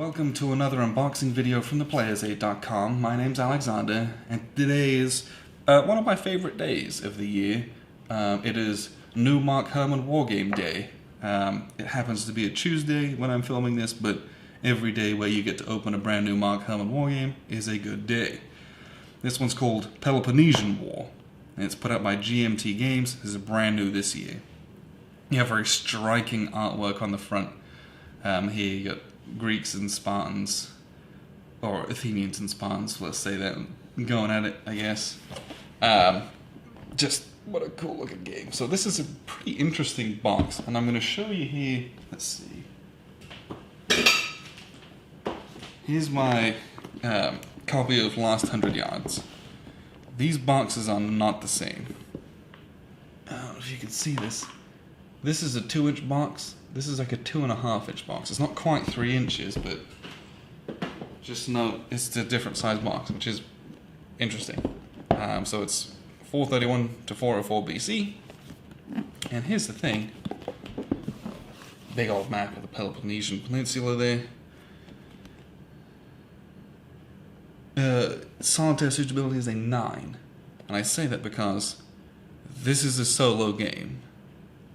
Welcome to another unboxing video from theplayersaid.com. My name's Alexander, and today is one of my favorite days of the year. It is New Mark Herman Wargame Day. It happens to be a Tuesday when I'm filming this, but every day where you get to open a brand new Mark Herman Wargame is a good day. This one's called Peloponnesian War, and it's put out by GMT Games. This is brand new this year. You have very striking artwork on the front. Here you got Greeks and Spartans, or Athenians and Spartans, let's say that, going at it, I guess. Just what a cool looking game. So this is a pretty interesting box, and I'm going to show you here. Let's see. Here's my copy of Last 100 Yards. These boxes are not the same. I don't know if you can see this. This is a 2-inch box. This is like a 2.5-inch box. It's not quite 3 inches, but just know it's a different size box, which is interesting. So it's 431 to 404 BC. And here's the thing. Big old map of the Peloponnesian Peninsula there. Solitaire suitability is a 9. And I say that because this is a solo game.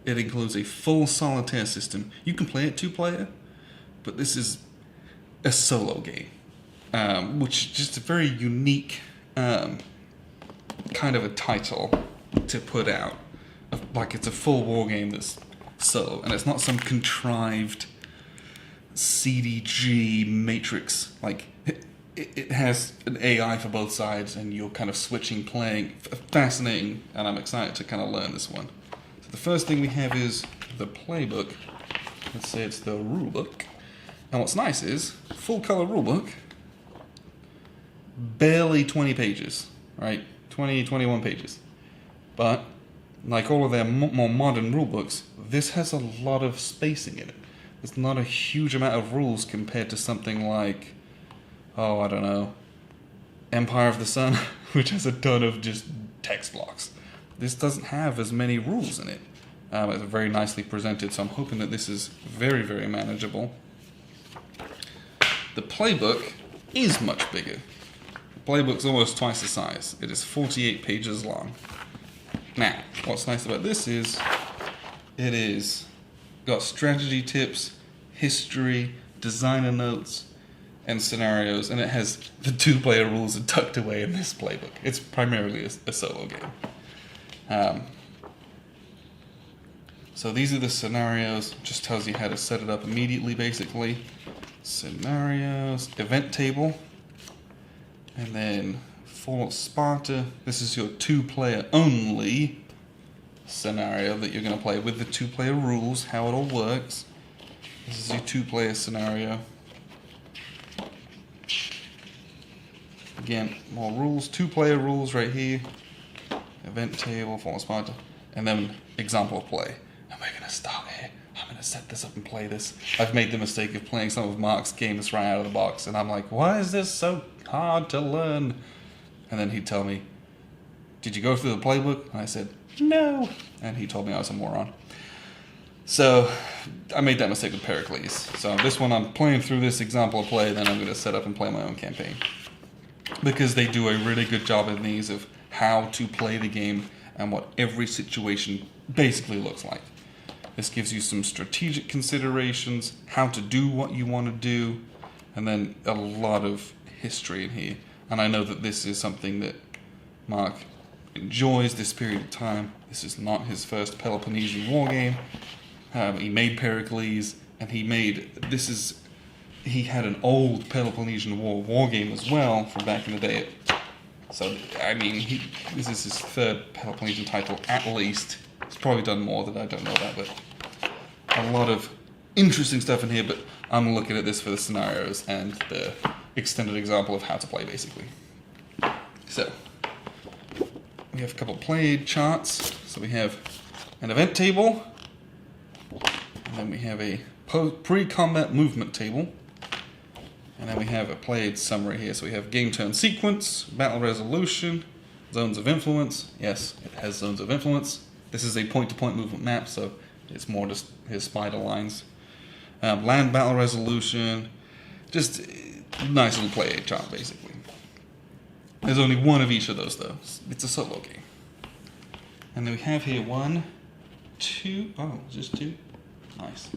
It includes a full solitaire system. You can play it 2-player, but this is a solo game, which is just a very unique kind of a title to put out. Like, it's a full war game that's solo, and it's not some contrived CDG matrix. Like, it has an AI for both sides, and you're kind of switching, playing. Fascinating, and I'm excited to kind of learn this one. The first thing we have is the Playbook. Let's say it's the Rulebook. And what's nice is, full color Rulebook, barely 20 pages, right? 20, 21 pages. But, like all of their more modern rulebooks, this has a lot of spacing in it. There's not a huge amount of rules compared to something like, oh, I don't know, Empire of the Sun, which has a ton of just text blocks. This doesn't have as many rules in it. It's very nicely presented, so I'm hoping that this is very, very manageable. The Playbook is much bigger. The Playbook's almost twice the size. It is 48 pages long. Now, what's nice about this is, it is got strategy tips, history, designer notes, and scenarios, and it has the 2-player rules tucked away in this Playbook. It's primarily a solo game. So these are the scenarios, just tells you how to set it up immediately, basically. Scenarios, event table, and then for Sparta, this is your 2-player only scenario that you're going to play with the 2-player rules, how it all works. This is your 2-player scenario. Again, more rules, 2-player rules right here. Event table, for Sparta, and then example of play. And we're going to start here. I'm going to set this up and play this. I've made the mistake of playing some of Mark's games right out of the box, and I'm like, why is this so hard to learn? And then he'd tell me, did you go through the Playbook? And I said, no. And he told me I was a moron. So I made that mistake with Pericles. So this one, I'm playing through this example of play, then I'm going to set up and play my own campaign. Because they do a really good job in these of how to play the game and what every situation basically looks like. This gives you some strategic considerations, how to do what you want to do, and then a lot of history in here. And I know that this is something that Mark enjoys this period of time. This is not his first Peloponnesian war game. He made Pericles, and he had an old Peloponnesian war game as well from back in the day. So, I mean, this is his 3rd Peloponnesian title, at least. He's probably done more that I don't know about, but a lot of interesting stuff in here, but I'm looking at this for the scenarios and the extended example of how to play, basically. So, we have a couple played charts. So we have an event table, and then we have a pre-combat movement table. And then we have a played summary here. So we have game turn sequence, battle resolution, zones of influence. Yes, it has zones of influence. This is a point-to-point movement map, so it's more just his spider lines. Land battle resolution, Just a nice little play chart, basically. There's only one of each of those, though. It's a solo game. And then we have here 1, 2... Oh, just 2? Nice.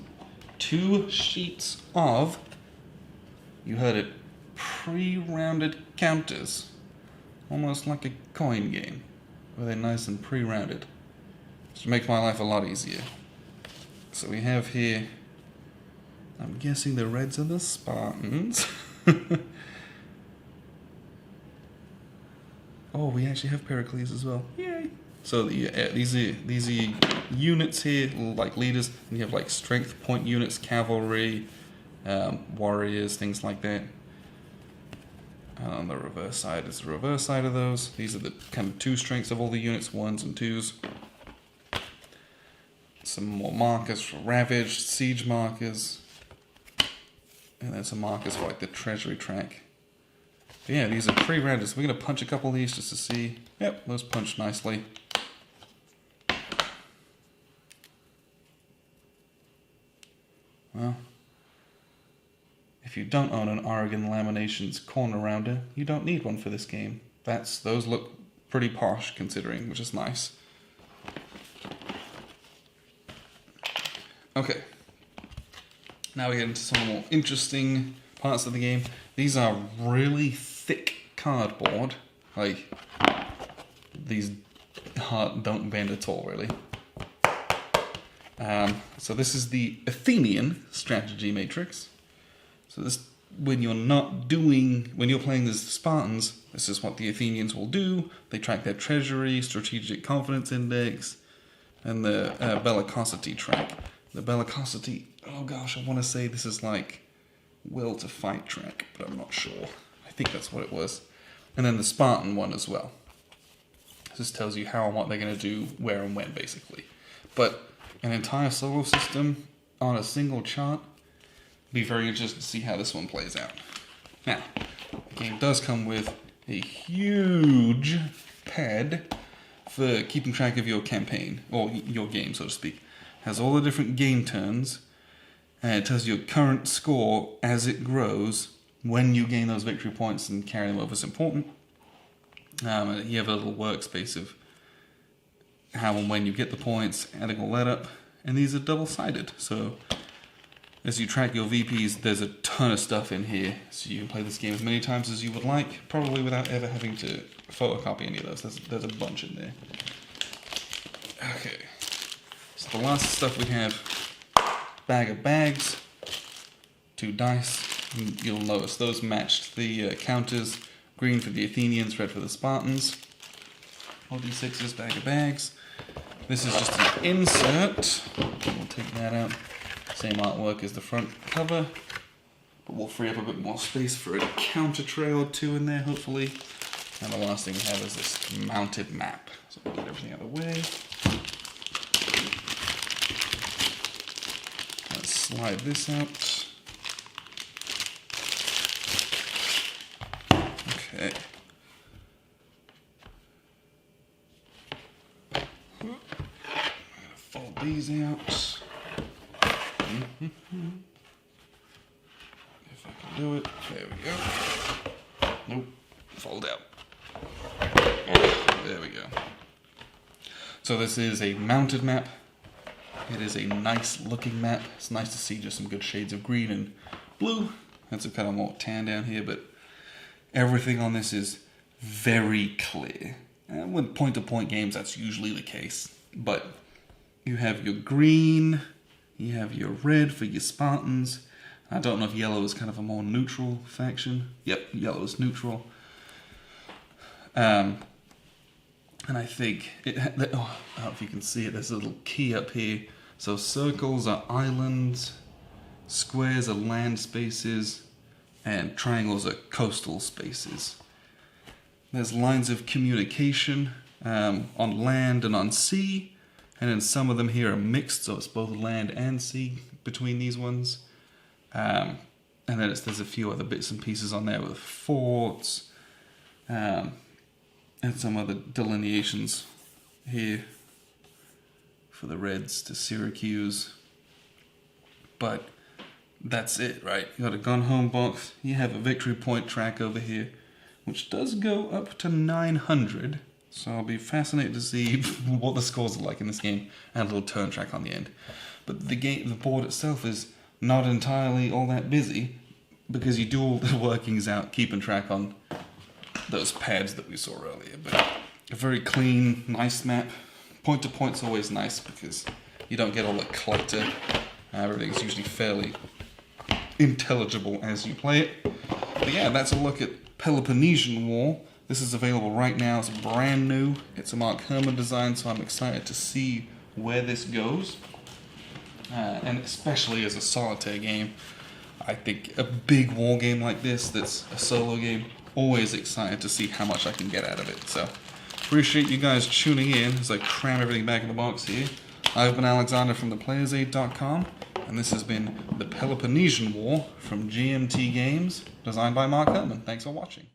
2 sheets of... You heard it. Pre-rounded counters. Almost like a coin game. Where they're nice and pre-rounded. Which makes my life a lot easier. So we have here... I'm guessing the reds are the Spartans. Oh, we actually have Pericles as well. Yay! So these are units here, like leaders, and you have like strength point units, cavalry, warriors, things like that. And on the reverse side is the reverse side of those. These are the kind of 2 strengths of all the units, 1s and 2s. Some more markers for ravaged, siege markers. And then some markers for like the treasury track. But yeah, these are pre-rounded, so we're going to punch a couple of these just to see. Yep, those punch nicely. Well, if you don't own an Oregon Laminations corner rounder, you don't need one for this game. Those look pretty posh considering, which is nice. Okay. Now we get into some more interesting parts of the game. These are really thick cardboard. Like, these don't bend at all, really. So this is the Athenian strategy matrix. So this, when you're playing as Spartans, this is what the Athenians will do. They track their treasury, strategic confidence index, and the bellicosity track. The bellicosity, oh gosh, I want to say this is like will to fight track, but I'm not sure. I think that's what it was. And then the Spartan one as well. This tells you how and what they're going to do, where and when, basically. But an entire solo system on a single chart, be very interested to see how this one plays out. Now, the game does come with a huge pad for keeping track of your campaign, or your game, so to speak. Has all the different game turns, and it tells you your current score as it grows, when you gain those victory points and carry them over is important. You have a little workspace of how and when you get the points, adding all that up, and these are double-sided, so as you track your VPs, there's a ton of stuff in here, so you can play this game as many times as you would like, probably without ever having to photocopy any of those. There's a bunch in there. Okay. So the last stuff we have, bag of bags, 2 dice. You'll notice those matched the counters. Green for the Athenians, red for the Spartans. All D6s, bag of bags. This is just an insert. We'll take that out. Same artwork as the front cover. But we'll free up a bit more space for a counter tray or 2 in there, hopefully. And the last thing we have is this mounted map. So we'll get everything out of the way. Let's slide this out. Okay. Fold these out. If I can do it. There we go. Nope. Fold out. There we go. So this is a mounted map. It is a nice looking map. It's nice to see just some good shades of green and blue. That's a kind of more tan down here, but everything on this is very clear. And with point-to-point games, that's usually the case. But you have your green, you have your red for your Spartans. I don't know if yellow is kind of a more neutral faction. Yep, yellow is neutral. And I think, I don't know if you can see it, there's a little key up here. So circles are islands, squares are land spaces, and triangles are coastal spaces. There's lines of communication on land and on sea, and then some of them here are mixed, so it's both land and sea between these ones. And then there's a few other bits and pieces on there with forts, and some other delineations here for the Reds to Syracuse. But that's it, right? You got a Gone Home box, you have a victory point track over here, which does go up to 900, so I'll be fascinated to see what the scores are like in this game, and a little turn track on the end. But the board itself is not entirely all that busy, because you do all the workings out, keeping track on those pads that we saw earlier. But a very clean, nice map. Point to point's always nice, because you don't get all the clutter. Everything's usually fairly intelligible as you play it. But yeah, that's a look at Peloponnesian War. This is available right now. It's brand new. It's a Mark Herman design, so I'm excited to see where this goes. And especially as a solitaire game, I think a big war game like this, that's a solo game, always excited to see how much I can get out of it. So appreciate you guys tuning in as I cram everything back in the box here. I've been Alexander from theplayersaid.com, and this has been the Peloponnesian War from GMT Games, designed by Mark Herman. Thanks for watching.